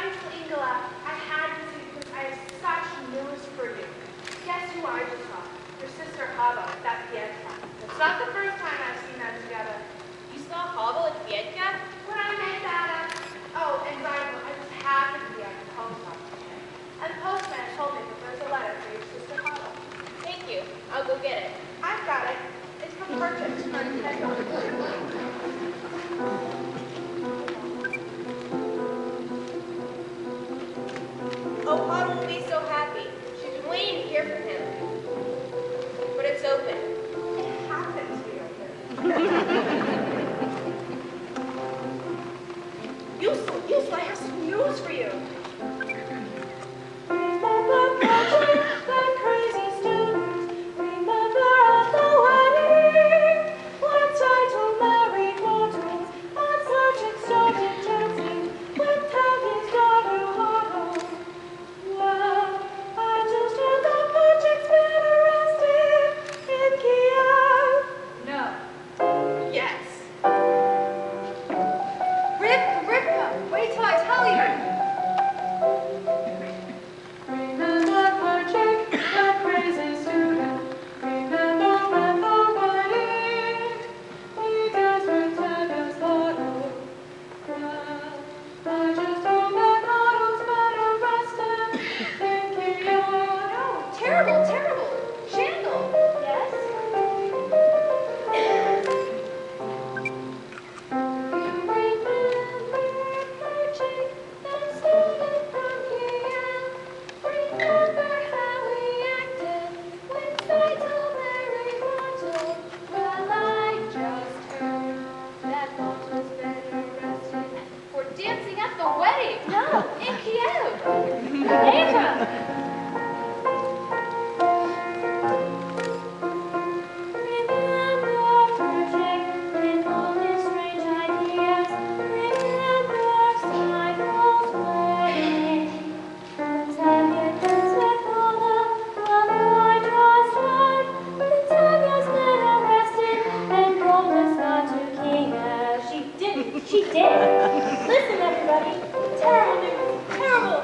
Angel Ingela, I had to see because I have such news for you. Guess who I just saw? Your sister Hava at that Pietka. It's not the first time I've seen them together. You saw Hava at Pietka? When I met that, oh, and Bible, I just happened to be at the post office today. And the postman told me that there's a letter for your sister Hava. Thank you. I'll go get it. I've got it. It's from Purchase for Nintendo. Oh, Hava will be so happy. She's been waiting to hear from him. But it's open. It happened to be open. Yusla, I have some news for you. Remember Patrick, that crazy student. Remember at the wedding, when title married mortals, and Patrick started dancing with Tammy's daughter Otto. Well, I just heard that Patrick's been arrested in Kiev. No. Yes. Rivka, wait till I tell you. Remember Patrick, that crazy student. Remember at the wedding, he danced with Tammy's daughter. Well, I just hope that Otto's been arrested in Kiev. No, terrible, terrible. Shandel. Yes? For dancing at the wedding. No. In Kiev. Ava! She did. Listen, everybody. Terrible news. Terrible.